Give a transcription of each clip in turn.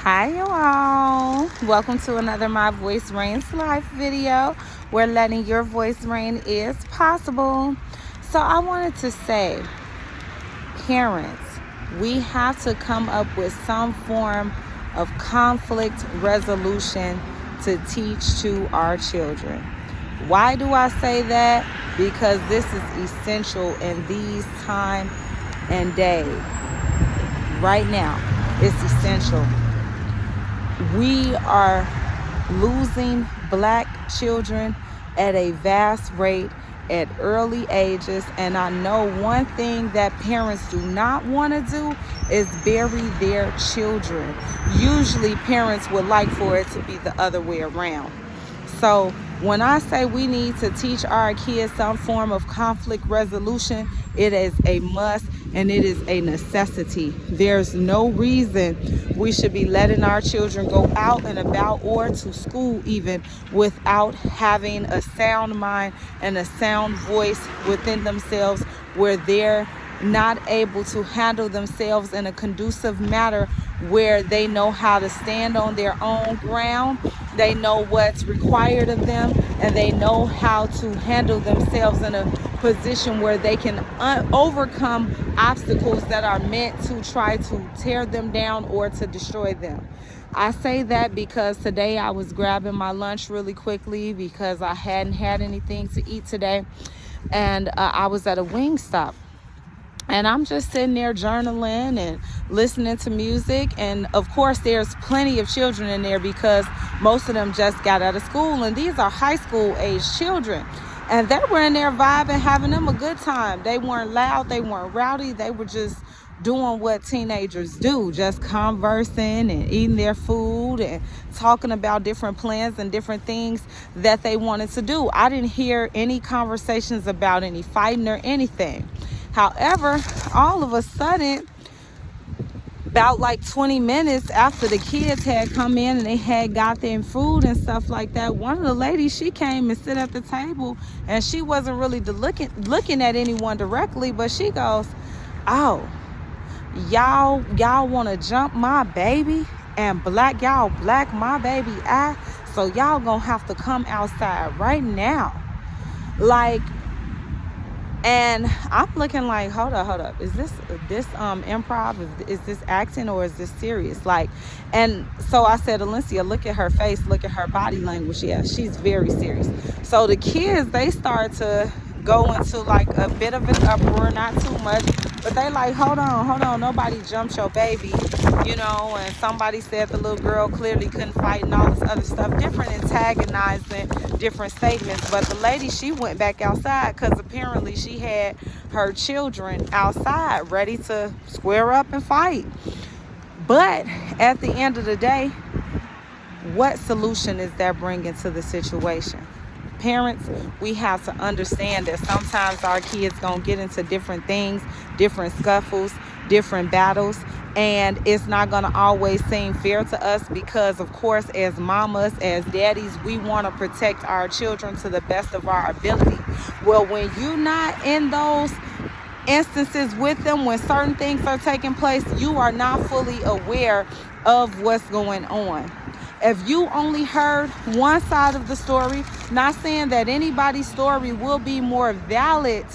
Hi, you all. Welcome to another My Voice Reigns Life video where letting your voice reign is possible. So I wanted to say, parents, we have to come up with some form of conflict resolution to teach to our children. Why do I say that? Because this is essential in these time and day. Right now, it's essential. We are losing black children at a vast rate at early ages, and I know one thing that parents do not want to do is bury their children. Usually parents would like for it to be the other way around. So when I say we need to teach our kids some form of conflict resolution, it is a must and it is a necessity. There's no reason we should be letting our children go out and about or to school even without having a sound mind and a sound voice within themselves, where they're not able to handle themselves in a conducive manner, where they know how to stand on their own ground, they know what's required of them, and they know how to handle themselves in a position where they can overcome obstacles that are meant to try to tear them down or to destroy them. I say that because today I was grabbing my lunch really quickly because I hadn't had anything to eat today, and I was at a Wingstop. And I'm just sitting there journaling and listening to music. And of course, there's plenty of children in there because most of them just got out of school. And these are high school age children. And they were in there vibing, having them a good time. They weren't loud. They weren't rowdy. They were just doing what teenagers do, just conversing and eating their food and talking about different plans and different things that they wanted to do. I didn't hear any conversations about any fighting or anything. However, all of a sudden, about like 20 minutes after the kids had come in and they had got their food and stuff like that, one of the ladies, she came and sit at the table, and she wasn't really looking at anyone directly, but she goes, "Oh, y'all want to jump my baby and black my baby eye, so y'all gonna have to come outside right now." Like, and I'm looking like, hold up. Is this improv? Is this acting, or is this serious? Like, and so I said, Alencia, look at her face, look at her body language. Yeah, she's very serious. So the kids, they start to go into like a bit of an uproar, not too much, but they like, hold on, nobody jumped your baby, and somebody said the little girl clearly couldn't fight and all this other stuff, different antagonizing, different statements. But the lady, she went back outside because apparently she had her children outside ready to square up and fight. But at the end of the day, what solution is that bringing to the situation? Parents, we have to understand that sometimes our kids gonna get into different things, different scuffles, different battles, and it's not gonna always seem fair to us because, of course, as mamas, as daddies, we want to protect our children to the best of our ability. Well, when you're not in those instances with them, when certain things are taking place, you are not fully aware of what's going on. If you only heard one side of the story, not saying that anybody's story will be more valid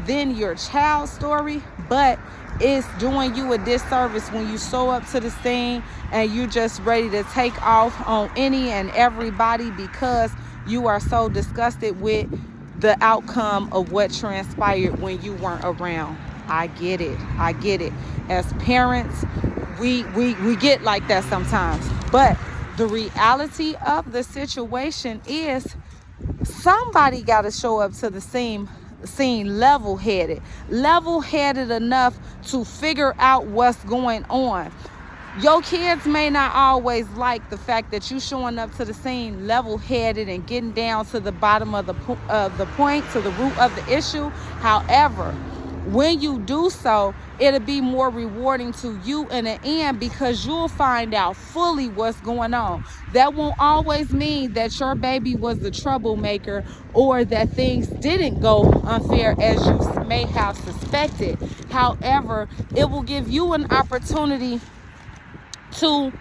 than your child's story, but it's doing you a disservice when you show up to the scene and you're just ready to take off on any and everybody because you are so disgusted with the outcome of what transpired when you weren't around. I get it. As parents, we get like that sometimes, but the reality of the situation is somebody got to show up to the scene level-headed enough to figure out what's going on. Your kids may not always like the fact that you showing up to the scene level-headed and getting down to the bottom of the point, to the root of the issue. However, when you do so, it'll be more rewarding to you in the end because you'll find out fully what's going on. That won't always mean that your baby was the troublemaker or that things didn't go unfair as you may have suspected. However, it will give you an opportunity to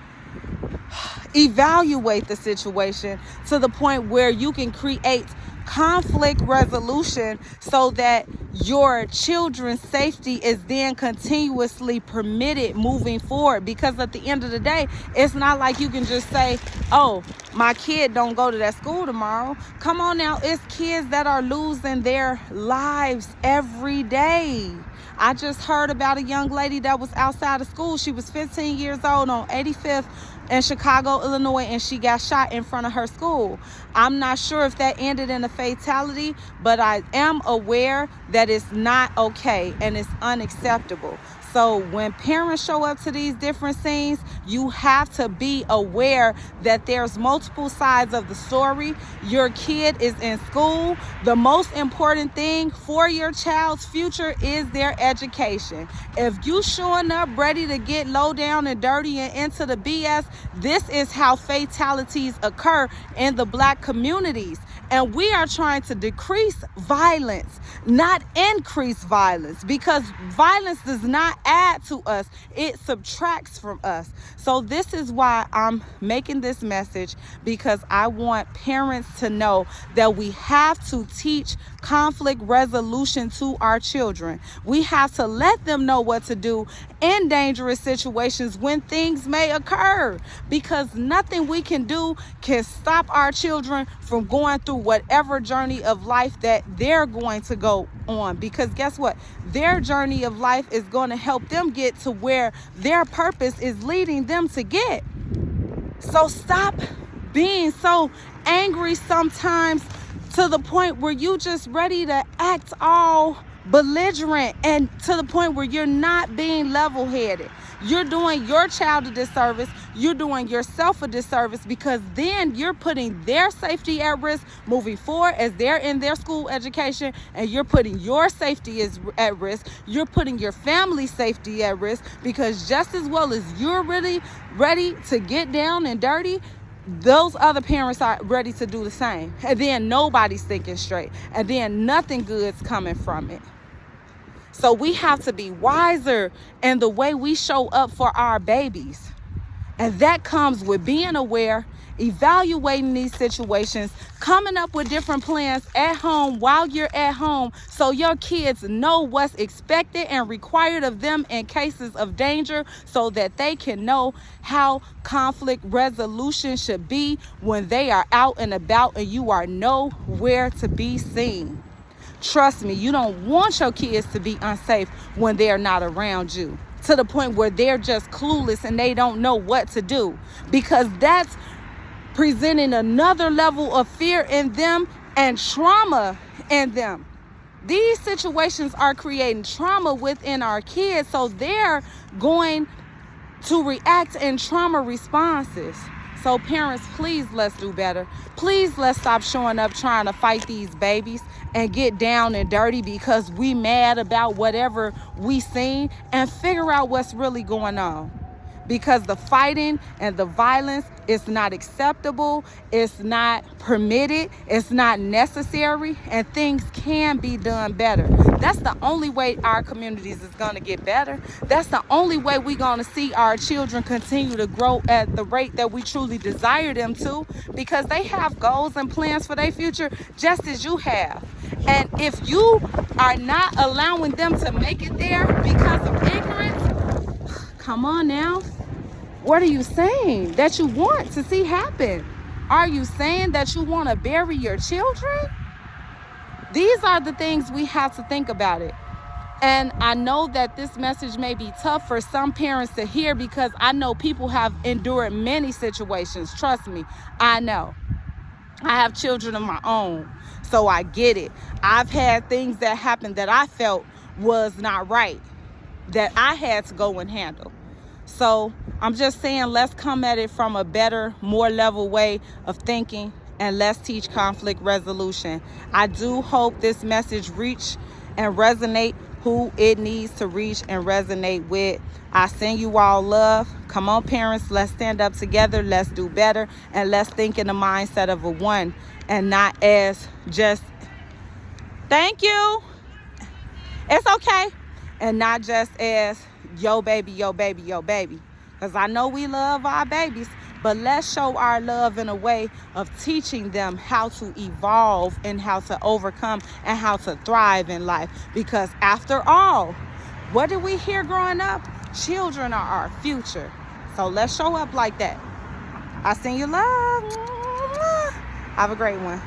Evaluate the situation to the point where you can create conflict resolution so that your children's safety is then continuously permitted moving forward. Because at the end of the day, it's not like you can just say, oh, my kid don't go to that school tomorrow. Come on now, it's kids that are losing their lives every day. I just heard about a young lady that was outside of school. She was 15 years old on 85th in Chicago, Illinois, and she got shot in front of her school. I'm not sure if that ended in a fatality, but I am aware that it's not okay and it's unacceptable. So when parents show up to these different scenes, you have to be aware that there's multiple sides of the story. Your kid is in school. The most important thing for your child's future is their education. If you showing up ready to get low down and dirty and into the BS, this is how fatalities occur in the Black communities. And we are trying to decrease violence, not increase violence, because violence does not add to us, it subtracts from us. So this is why I'm making this message, because I want parents to know that we have to teach conflict resolution to our children. We have to let them know what to do in dangerous situations when things may occur, because nothing we can do can stop our children from going through whatever journey of life that they're going to go on. Because guess what? Their journey of life is going to help them get to where their purpose is leading them to get. So stop being so angry sometimes to the point where you just ready to act all belligerent, and to the point where you're not being level-headed. You're doing your child a disservice. You're doing yourself a disservice, because then you're putting their safety at risk moving forward as they're in their school education, and you're putting your safety at risk. You're putting your family's safety at risk, because just as well as you're really ready to get down and dirty, those other parents are ready to do the same. And then nobody's thinking straight. And then nothing good's coming from it. So we have to be wiser in the way we show up for our babies. And that comes with being aware, evaluating these situations, coming up with different plans at home while you're at home, so your kids know what's expected and required of them in cases of danger, so that they can know how conflict resolution should be when they are out and about and you are nowhere to be seen. Trust me, you don't want your kids to be unsafe when they're not around you, to the point where they're just clueless and they don't know what to do, because that's presenting another level of fear in them and trauma in them. These situations are creating trauma within our kids, so they're going to react in trauma responses. So parents, please, let's do better. Please, let's stop showing up trying to fight these babies and get down and dirty because we mad about whatever we seen, and figure out what's really going on. Because the fighting and the violence is not acceptable, it's not permitted, it's not necessary, and things can be done better. That's the only way our communities is going to get better. That's the only way we're going to see our children continue to grow at the rate that we truly desire them to, because they have goals and plans for their future just as you have. And if you are not allowing them to make it there because of ignorance, come on now. What are you saying that you want to see happen? Are you saying that you want to bury your children? These are the things we have to think about it. And I know that this message may be tough for some parents to hear, because I know people have endured many situations. Trust me, I know. I have children of my own, so I get it. I've had things that happened that I felt was not right, that I had to go and handle. So I'm just saying, let's come at it from a better, more level way of thinking, and let's teach conflict resolution. I do hope this message reach and resonate who it needs to reach and resonate with. I send you all love. Come on, parents, let's stand up together. Let's do better, and let's think in the mindset of a one, and not as just thank you, it's okay, and not just as yo baby, yo baby, yo baby. Because I know we love our babies, but let's show our love in a way of teaching them how to evolve and how to overcome and how to thrive in life. Because after all, what did we hear growing up? Children are our future. So let's show up like that. I send you love. Have a great one.